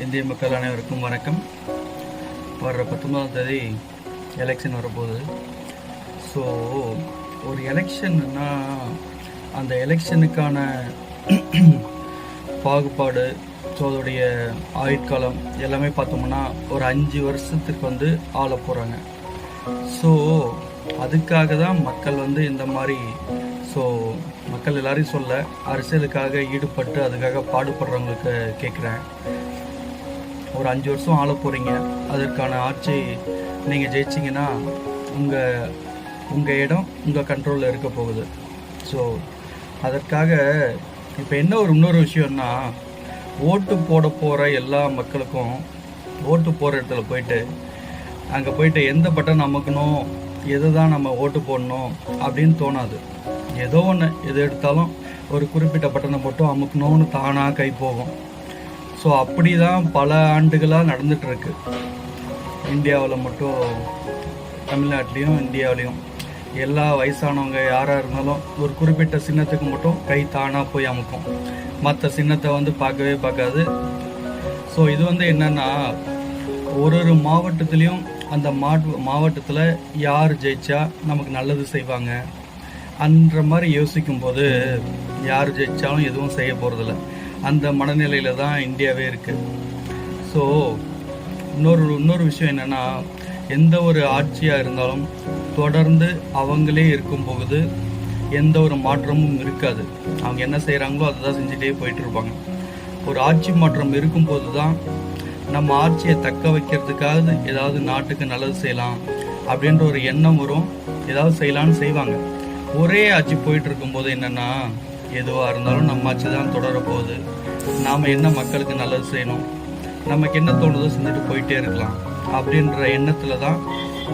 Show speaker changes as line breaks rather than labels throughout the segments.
இந்திய மக்கள் அனைவருக்கும் வணக்கம். வர்ற 19ஆம் தேதி எலெக்ஷன் வரப்போகுது. ஸோ ஒரு எலெக்ஷன்னா அந்த எலெக்ஷனுக்கான பாகுபாடு, ஸோ அதோடைய ஆயுட்காலம் எல்லாமே பார்த்தோம்னா ஒரு 5 வருஷத்துக்கு ஆள போகிறாங்க. ஸோ அதுக்காக தான் மக்கள் இந்த மாதிரி மக்கள் எல்லாரையும் சொல்ல அரசியலுக்காக ஈடுபட்டு அதுக்காக பாடுபடுறவங்களுக்கு கேட்குறேன். ஒரு 5 வருஷம் ஆள போகிறீங்க, அதற்கான ஆட்சி நீங்கள் ஜெயிச்சிங்கன்னா உங்கள் இடம் உங்கள் கண்ட்ரோலில் இருக்க போகுது. ஸோ அதற்காக இப்போ இன்னொரு விஷயம்னா, ஓட்டு போட போகிற எல்லா மக்களுக்கும் ஓட்டு போகிற இடத்துல போயிட்டு அங்கே போயிட்டு எந்த பட்டன் அமுக்கணும், எது தான் நம்ம ஓட்டு போடணும் அப்படின்னு தோணாது. ஏதோ ஒன்று எது எடுத்தாலும் ஒரு குறிப்பிட்ட பட்டனை மட்டும் அமுக்கணும்னு தானாக கை போகும். ஸோ அப்படி தான் பல ஆண்டுகளாக நடந்துகிட்ருக்கு. இந்தியாவில் மட்டும், தமிழ்நாட்டிலையும் இந்தியாவிலையும் எல்லா வயசானவங்க யாராக இருந்தாலும் ஒரு குறிப்பிட்ட சின்னத்துக்கு மட்டும் கை தானாக போய் அமுக்கும். மற்ற சின்னத்தை பார்க்கவே பார்க்காது. ஸோ இது என்னென்னா, ஒரு மாவட்டத்துலேயும் அந்த மாவட்டத்தில் யார் ஜெயிச்சா நமக்கு நல்லது செய்வாங்க அன்ற மாதிரி யோசிக்கும்போது யார் ஜெயித்தாலும் எதுவும் செய்ய போகிறதில்ல. அந்த மனநிலையில் தான் இந்தியாவே இருக்குது. ஸோ இன்னொரு விஷயம் என்னென்னா, எந்த ஒரு ஆட்சியாக இருந்தாலும் தொடர்ந்து அவங்களே இருக்கும் போது எந்த ஒரு மாற்றமும் இருக்காது. அவங்க என்ன செய்கிறாங்களோ அதை தான் செஞ்சுட்டே போயிட்டுருப்பாங்க. ஒரு ஆட்சி மாற்றம் இருக்கும்போது தான் நம்ம ஆட்சியை தக்க வைக்கிறதுக்காக ஏதாவது நாட்டுக்கு நல்லது செய்யலாம் அப்படின்ற ஒரு எண்ணம் வரும். ஏதாவது செய்யலான்னு செய்வாங்க. ஒரே ஆட்சி போயிட்டு இருக்கும்போது என்னென்னா, எதுவாக இருந்தாலும் நம்ம ஆட்சி தான் தொடரப்போகுது, நாம் என்ன மக்களுக்கு நல்லது செய்யணும், நமக்கு என்ன தோணுதோ செஞ்சுட்டு போயிட்டே இருக்கலாம் அப்படின்ற எண்ணத்தில் தான்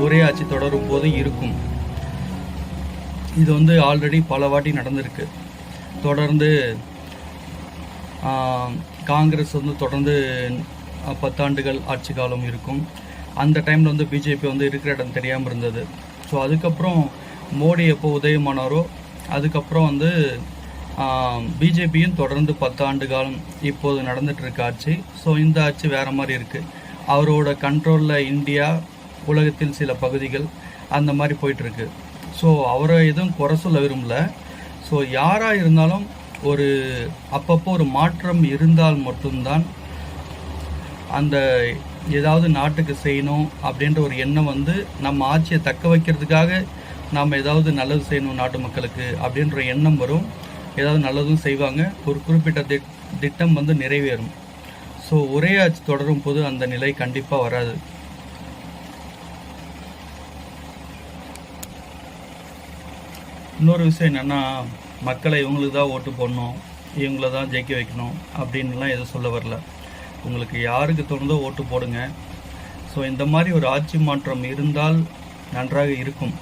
ஒரே ஆட்சி தொடரும் போது இருக்கும். இது ஆல்ரெடி பல வாட்டி நடந்திருக்கு. தொடர்ந்து காங்கிரஸ் தொடர்ந்து 10 ஆண்டுகள் ஆட்சி காலம் இருக்கும். அந்த டைமில் பிஜேபி இருக்கிற இடம் தெரியாமல் இருந்தது. ஸோ அதுக்கப்புறம் மோடி எப்போ உதயமானாரோ அதுக்கப்புறம் பிஜேபியும் தொடர்ந்து 10 ஆண்டு காலம் இப்போது நடந்துட்டு இருக்க ஆட்சி. ஸோ இந்த ஆட்சி வேறு மாதிரி இருக்குது. அவரோட கண்ட்ரோலில் இந்தியா, உலகத்தில் சில பகுதிகள் அந்த மாதிரி போயிட்டுருக்கு. ஸோ அவரை எதுவும் குறை சொல்ல விரும்பல. ஸோ யாராக இருந்தாலும் ஒரு அப்பப்போ ஒரு மாற்றம் இருந்தால் மட்டும்தான் அந்த ஏதாவது நாட்டுக்கு செய்யணும் அப்படின்ற ஒரு எண்ணம் நம்ம ஆட்சியை தக்க வைக்கிறதுக்காக நாம் ஏதாவது நல்லது செய்யணும் நாட்டு மக்களுக்கு அப்படின்ற எண்ணம் வரும். ஏதாவது நல்லதும் செய்வாங்க. ஒரு குறிப்பிட்ட திட்டம் நிறைவேறும். ஸோ ஒரே ஆட்சி தொடரும் போது அந்த நிலை கண்டிப்பாக வராது. இன்னொரு விஷயம் என்னென்னா, மக்களை இவங்களுக்கு தான் ஓட்டு போடணும், இவங்கள தான் ஜெயிக்க வைக்கணும் அப்படின்லாம் எதுவும் சொல்ல வரல. உங்களுக்கு யாருக்கு தோணுதோ ஓட்டு போடுங்க. ஸோ இந்த மாதிரி ஒரு ஆட்சி மாற்றம் இருந்தால் நன்றாக இருக்கும்.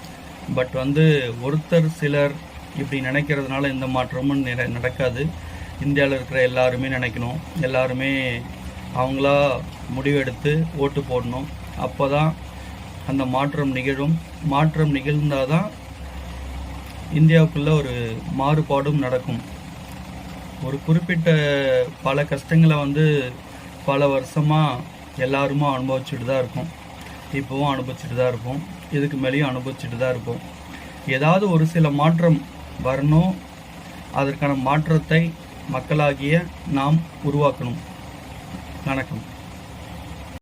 பட் ஒருத்தர் சிலர் இப்படி நினைக்கிறதுனால எந்த மாற்றமும் நடக்காது. இந்தியாவில் இருக்கிற எல்லாருமே நினைக்கணும், எல்லாருமே அவங்களா முடிவெடுத்து ஓட்டு போடணும். அப்போ தான் அந்த மாற்றம் நிகழும். மாற்றம் நிகழ்ந்தால் தான் இந்தியாவுக்குள்ள ஒரு மாறுபாடும் நடக்கும். ஒரு குறிப்பிட்ட பல கஷ்டங்களை பல வருஷமாக எல்லாருமே அனுபவிச்சுட்டு தான் இருக்கும். இப்போவும் அனுபவிச்சுட்டு தான் இருப்போம். இதுக்கு மேலேயும் அனுபவிச்சுட்டு தான் இருப்போம். ஏதாவது ஒரு சில மாற்றம் வரணும். அதற்கான மாற்றத்தை மக்களாகிய நாம் உருவாக்கணும். வணக்கம்.